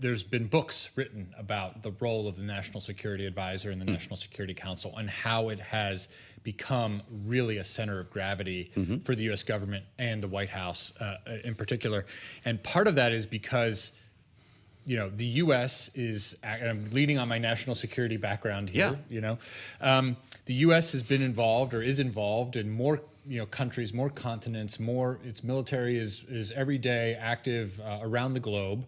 there's been books written about the role of the National Security Advisor and the National Security Council and how it has become really a center of gravity for the U.S. government and the White House in particular. And part of that is because, you know, the U.S. is, and I'm leaning on my national security background here, you know, the U.S. has been involved or is involved in more, you know, countries, more continents, more, its military is every day active around the globe.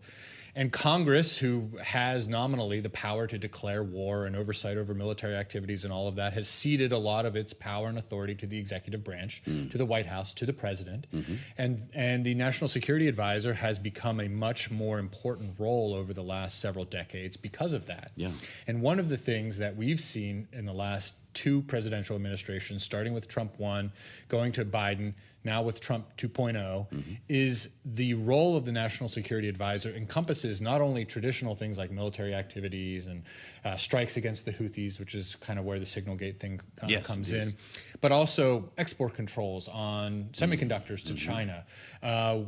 And Congress, who has nominally the power to declare war and oversight over military activities and all of that, has ceded a lot of its power and authority to the executive branch, to the White House, to the president. And the National Security Advisor has become a much more important role over the last several decades because of that. And one of the things that we've seen in the last two presidential administrations, starting with Trump 1, going to Biden, now with Trump 2.0, is the role of the National Security Advisor encompasses not only traditional things like military activities and strikes against the Houthis, which is kind of where the Signalgate thing comes in, but also export controls on semiconductors to China,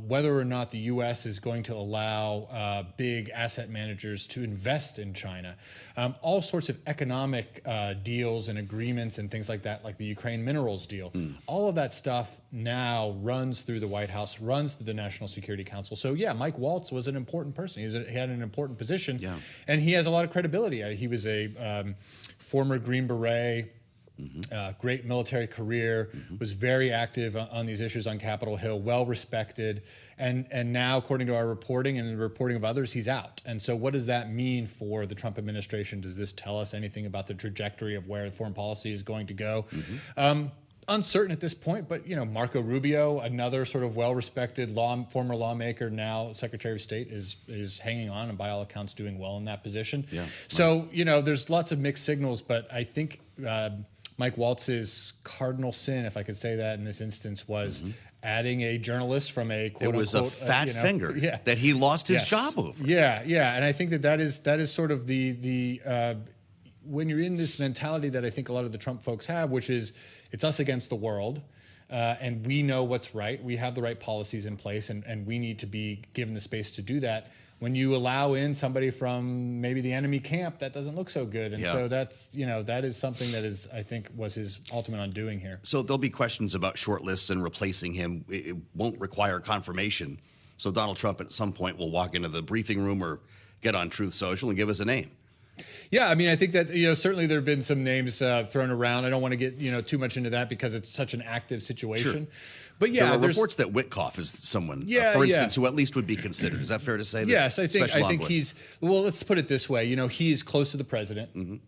whether or not the U.S. is going to allow big asset managers to invest in China, all sorts of economic deals and agreements and things like that, like the Ukraine minerals deal. All of that stuff now runs through the White House, runs through the National Security Council. So yeah, Mike Waltz was an important person. He had an important position, and he has a lot of credibility. He was a former Green Beret, great military career, was very active on these issues on Capitol Hill, well respected, and now, according to our reporting and the reporting of others, he's out. And so what does that mean for the Trump administration? Does this tell us anything about the trajectory of where foreign policy is going to go? Uncertain at this point, but you know, Marco Rubio, another sort of well-respected former lawmaker, now Secretary of State, is hanging on and by all accounts doing well in that position. So you know, there's lots of mixed signals, but I think Mike Waltz's cardinal sin, if I could say that in this instance, was adding a journalist from a quote-unquote... It was a fat finger that he lost his job over. And I think that is sort of the when you're in this mentality that I think a lot of the Trump folks have, which is it's us against the world, and we know what's right. We have the right policies in place, and we need to be given the space to do that. When you allow in somebody from maybe the enemy camp, that doesn't look so good. And so that's, you know, that is something that is, I think, was his ultimate undoing here. So there'll be questions about short lists and replacing him. It won't require confirmation. So Donald Trump at some point will walk into the briefing room or get on Truth Social and give us a name. Yeah, I mean, I think that, you know, certainly there have been some names thrown around. I don't want to get, you know, too much into that because it's such an active situation. But yeah, there are reports that Witkoff is someone, for instance, who at least would be considered. Is that fair to say? Yes, I think he's, well, let's put it this way. You know, he's close to the president.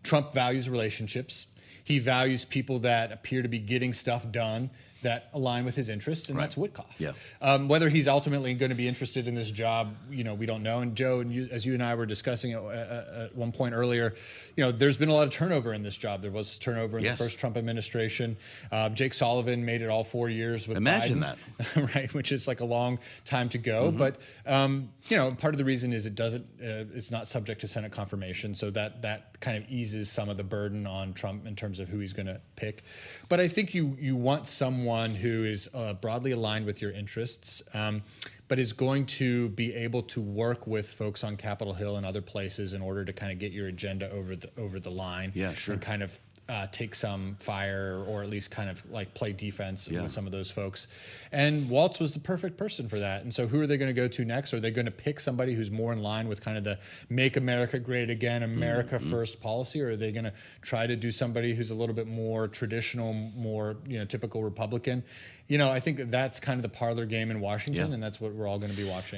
Trump values relationships. He values people that appear to be getting stuff done that align with his interests, and that's Witkoff. Whether he's ultimately going to be interested in this job, you know, we don't know. And Joe, and as you and I were discussing at one point earlier, you know, there's been a lot of turnover in this job. There was turnover in the first Trump administration. Jake Sullivan made it all 4 years with Imagine Biden, that. right? Which is like a long time to go. But, you know, part of the reason is it's not subject to Senate confirmation. So that kind of eases some of the burden on Trump in terms of who he's going to pick. But I think you want someone who is broadly aligned with your interests, but is going to be able to work with folks on Capitol Hill and other places in order to kind of get your agenda over the line. And kind of take some fire, or at least kind of like play defense with some of those folks. And Waltz was the perfect person for that. And so who are they going to go to next? Are they going to pick somebody who's more in line with kind of the Make America Great Again, America First policy? Or are they going to try to do somebody who's a little bit more traditional, more, you know, typical Republican? You know, I think that's kind of the parlor game in Washington, and that's what we're all going to be watching.